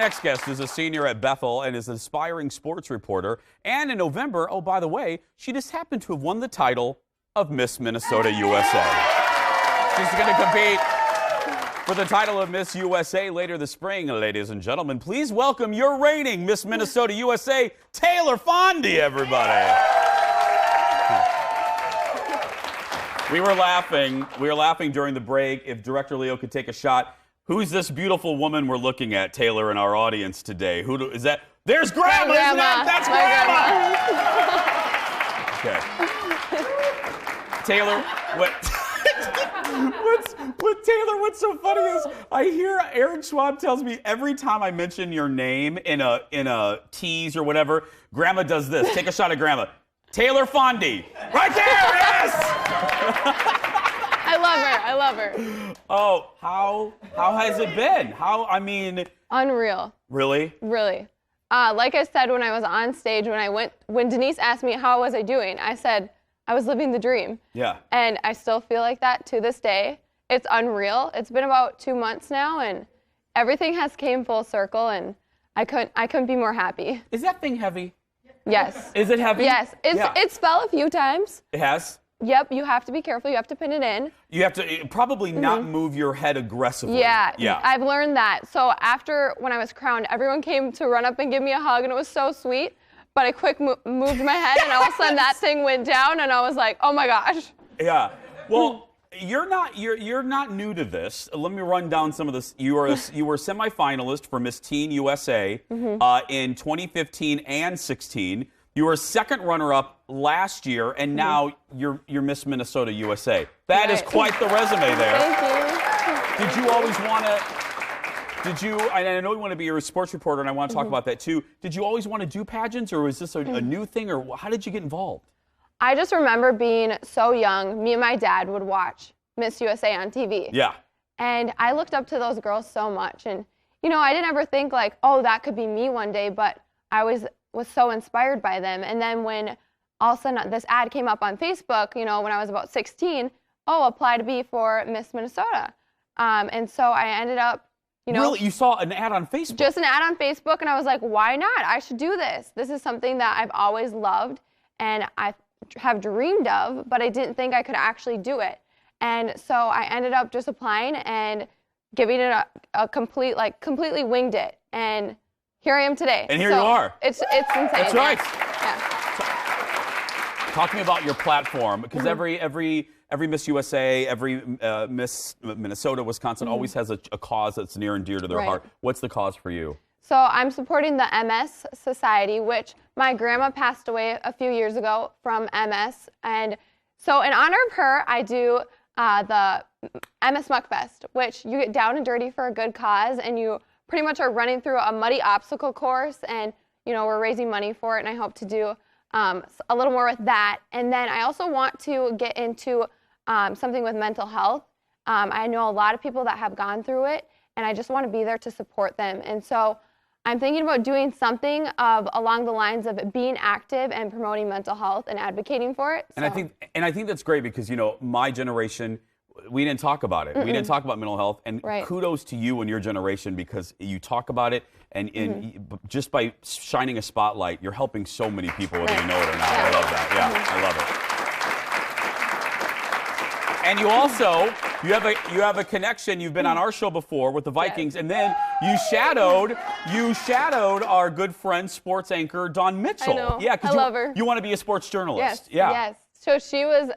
next guest is a senior at Bethel and is an aspiring sports reporter. And in November, oh, by the way, she just happened to have won the title of Miss Minnesota USA. She's going to compete for the title of Miss USA later this spring. Ladies and gentlemen, please welcome your reigning Miss Minnesota USA, Taylor Fondie, everybody. We were laughing during the break. If Director Leo could take a shot. Who's this beautiful woman we're looking at, Taylor, in our audience today? Is that? There's Grandma, isn't it? That's Grandma. Okay. Taylor, what's so funny is I hear Aaron Schwab tells me every time I mention your name in a tease or whatever, Grandma does this. Take a shot at Grandma. Taylor Fondie. Right there, yes! I love her. Oh, how has it been? Unreal. Really? Really. Like I said when I was on stage, when Denise asked me how was I doing, I said I was living the dream. Yeah. And I still feel like that to this day. It's unreal. It's been about 2 months now, and everything has came full circle, and I couldn't be more happy. Is that thing heavy? Yes. Is it heavy? Yes. It's fell a few times. It has? Yep, you have to be careful. You have to pin it in. You have to probably not move your head aggressively. Yeah, I've learned that. So when I was crowned, everyone came to run up and give me a hug, and it was so sweet. But I moved my head, and all of a sudden that thing went down, and I was like, oh my gosh. Yeah. Well, you're not new to this. Let me run down some of this. You were a semifinalist for Miss Teen USA in 2015 and 16. You were second runner-up last year, and now you're Miss Minnesota USA. That is quite the resume there. Thank you. Did you always want to? I know you want to be a sports reporter, and I want to talk about that too. Did you always want to do pageants, or was this a new thing, or how did you get involved? I just remember being so young. Me and my dad would watch Miss USA on TV. Yeah. And I looked up to those girls so much, and I didn't ever think like, oh, that could be me one day, but I was so inspired by them. And then when all of a sudden this ad came up on Facebook, when I was about 16, apply to be for Miss Minnesota. And so I ended up, Really? You saw an ad on Facebook? Just an ad on Facebook, and I was like, why not? I should do this. This is something that I've always loved and I have dreamed of, but I didn't think I could actually do it. And so I ended up just applying and giving it a completely winged it. And here I am today. And here you are. It's insane. That's right. Yeah. Talk to me about your platform, because every Miss USA, every Miss Minnesota, Wisconsin always has a cause that's near and dear to their heart. What's the cause for you? So I'm supporting the MS Society, which my grandma passed away a few years ago from MS. And so in honor of her, I do the MS Muck Fest, which you get down and dirty for a good cause, and you pretty much are running through a muddy obstacle course, and we're raising money for it, and I hope to do a little more with that. And then I also want to get into something with mental health. I know a lot of people that have gone through it, and I just want to be there to support them. And so I'm thinking about doing something along the lines of being active and promoting mental health and advocating for it. And I think that's great because my generation, we didn't talk about it. We didn't talk about mental health, and kudos to you and your generation because you talk about it, and just by shining a spotlight, you're helping so many people, whether you know it or not. I love that. Yeah, I love it. And you also you have a connection. You've been on our show before with the Vikings, and then you shadowed our good friend, sports anchor Dawn Mitchell. I know. Yeah, I love her. You want to be a sports journalist. Yes. So she was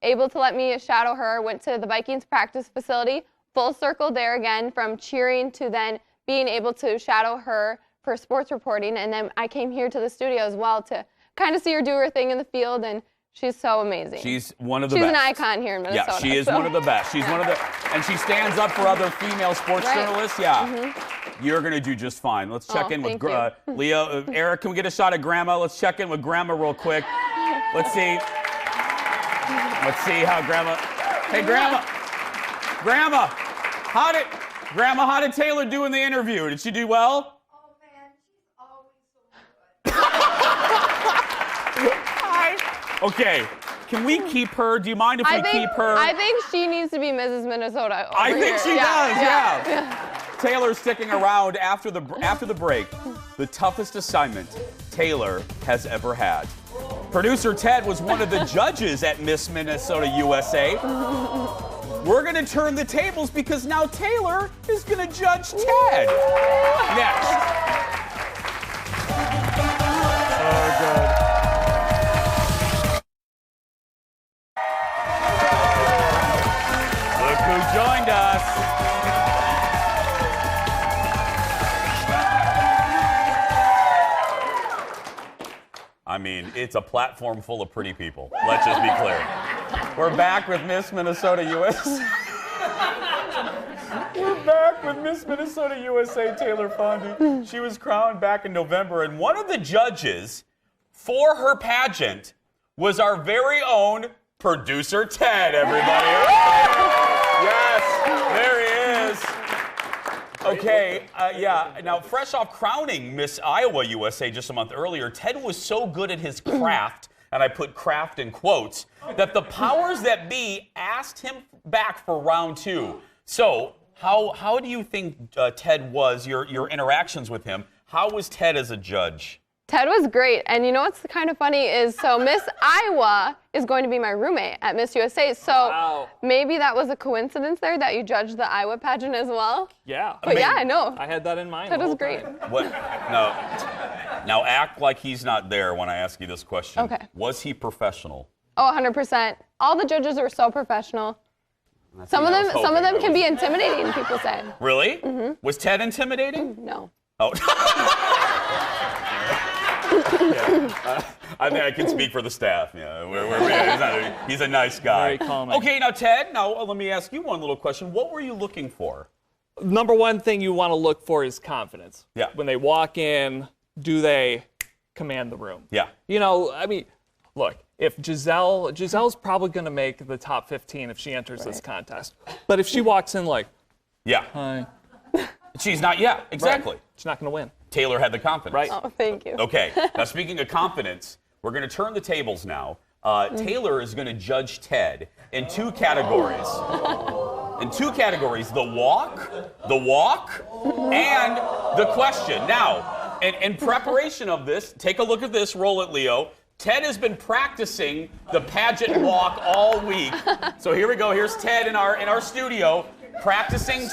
able to let me shadow her, went to the Vikings practice facility, full circle there again from cheering to then being able to shadow her for sports reporting. And then I came here to the studio as well to kind of see her do her thing in the field, and she's so amazing. She's one of the best. She's an icon here in Minnesota. Yeah, she is one of the best. She's one of the, and she stands up for other female sports journalists. Yeah. You're going to do just fine. Let's check in with Leo. Eric, can we get a shot of Grandma? Let's check in with Grandma real quick. Let's see how Grandma. Hey, Grandma. How did Taylor do in the interview? Did she do well? Oh man, she's always so good. Hi. Okay. Can we keep her? Do you mind if we keep her? I think she needs to be Mrs. Minnesota. I think she does. Yeah. Taylor's sticking around after the break. The toughest assignment Taylor has ever had. Producer Ted was one of the judges at Miss Minnesota USA. We're going to turn the tables because now Taylor is going to judge Ted. Next. Oh, God. Look who joined us. I mean, it's a platform full of pretty people. Let's just be clear. We're back with Miss Minnesota USA. We're back with Miss Minnesota USA, Taylor Fondie. She was crowned back in November, and one of the judges for her pageant was our very own producer Ted, everybody. Yes, there he is. Okay, now fresh off crowning Miss Iowa USA just a month earlier, Ted was so good at his craft, and I put craft in quotes, that the powers that be asked him back for round 2. So, how do you think Ted was, your interactions with him? How was Ted as a judge? Ted was great, and you know what's kind of funny is, so Miss Iowa is going to be my roommate at Miss USA, so maybe that was a coincidence there that you judged the Iowa pageant as well. Yeah. But yeah, I know. I had that in mind. Ted was great. What? Now act like he's not there when I ask you this question. Okay. Was he professional? Oh, 100%. All the judges were so professional. Some of them can be intimidating, people say. Really? Mm-hmm. Was Ted intimidating? No. Oh. I think I can speak for the staff. Yeah, he's a nice guy. Very calming. Okay, now Ted, let me ask you one little question. What were you looking for? Number one thing you want to look for is confidence. Yeah. When they walk in, do they command the room? Yeah. You know, I mean, look, if Giselle's probably going to make the top 15 if she enters this contest. But if she walks in like, Yeah. hi, She's not, yeah, exactly. right, she's not going to win. Taylor had the confidence. Right. Oh, thank you. Okay, now speaking of confidence, we're going to turn the tables now. Taylor is going to judge Ted in 2 categories. The walk, and the question. Now, in preparation of this, take a look at this, roll it, Leo. Ted has been practicing the pageant walk all week. So here we go. Here's Ted in our studio practicing.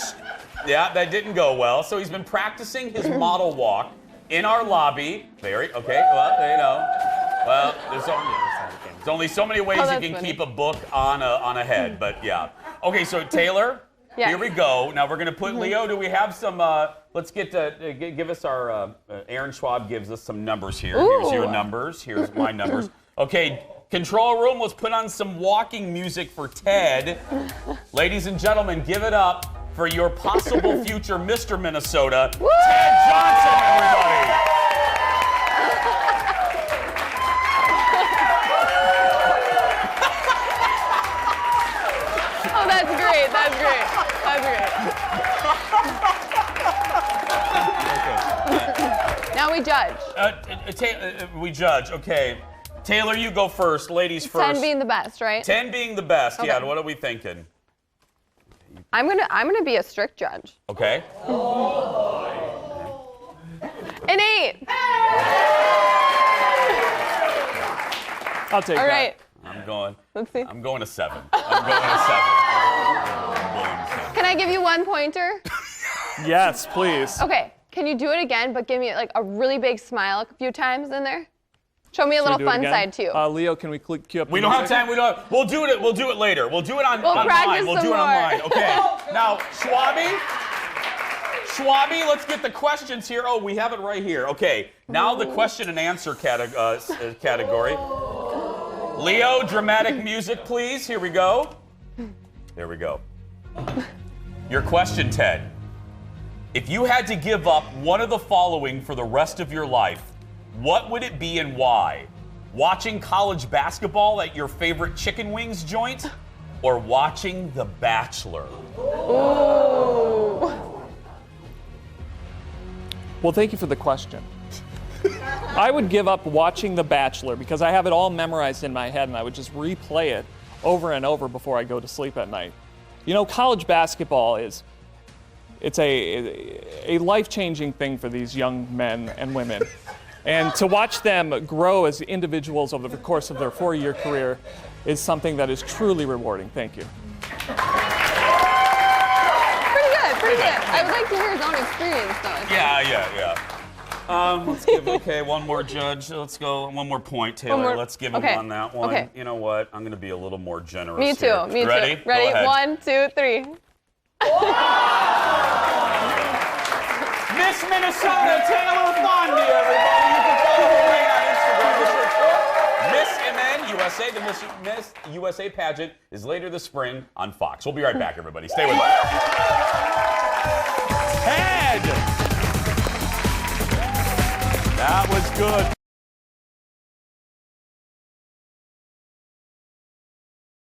Yeah, that didn't go well. So he's been practicing his model walk in our lobby. Okay. Well, you know. Well, there's only so many ways you can keep a book on a head, but yeah. Okay, so Taylor, Yes. Here we go. Now we're going to put Leo. Do we have some? Let's give us our. Aaron Schwab gives us some numbers here. Ooh. Here's your numbers. Here's my numbers. Okay, control room. Let's put on some walking music for Ted. Ladies and gentlemen, give it up for your possible future Mr. Minnesota, Woo! Ted Johnson, everybody. Oh, that's great. That's great. Now we judge. We judge. Okay. Taylor, you go first. Ladies first. 10 being the best, right? 10 being the best. Okay. Yeah, what are we thinking? I'm gonna be a strict judge. Okay. An 8. I'll take All that. right. Let's see. I'm going to 7. Can I give you 1 pointer? Yes, please. Okay. Can you do it again, but give me like a really big smile a few times in there? Show me a Should we little do it fun again? side too. Leo, can we cue up? We don't have time. We'll do it later. We'll do it online. practice We'll some do it more. online. Okay. Now, Schwabby, let's get the questions here. Oh, we have it right here. Okay. Now the question and answer category. Leo, dramatic music, please. Here we go. There we go. Your question, Ted. If you had to give up one of the following for the rest of your life, what would it be and why? Watching college basketball at your favorite chicken wings joint, or watching The Bachelor? Ooh. Well, thank you for the question. I would give up watching The Bachelor because I have it all memorized in my head and I would just replay it over and over before I go to sleep at night. You know, college basketball is it's a life-changing thing for these young men and women. And to watch them grow as individuals over the course of their 4-year career is something that is truly rewarding. Thank you. Pretty good. I would like to hear his own experience, though. Yeah. Let's give one more judge. Let's go one more point, Taylor. Let's give him on that one. Okay. You know what? I'm going to be a little more generous. Me too. Here. Me Ready? too. Ready? Go ahead. 1, 2, 3. Miss Minnesota, Taylor Fondie, everybody. You can follow her on Instagram. Miss MN USA, the Miss USA pageant is later this spring on Fox. We'll be right back, everybody. Stay with us. Head. That was good.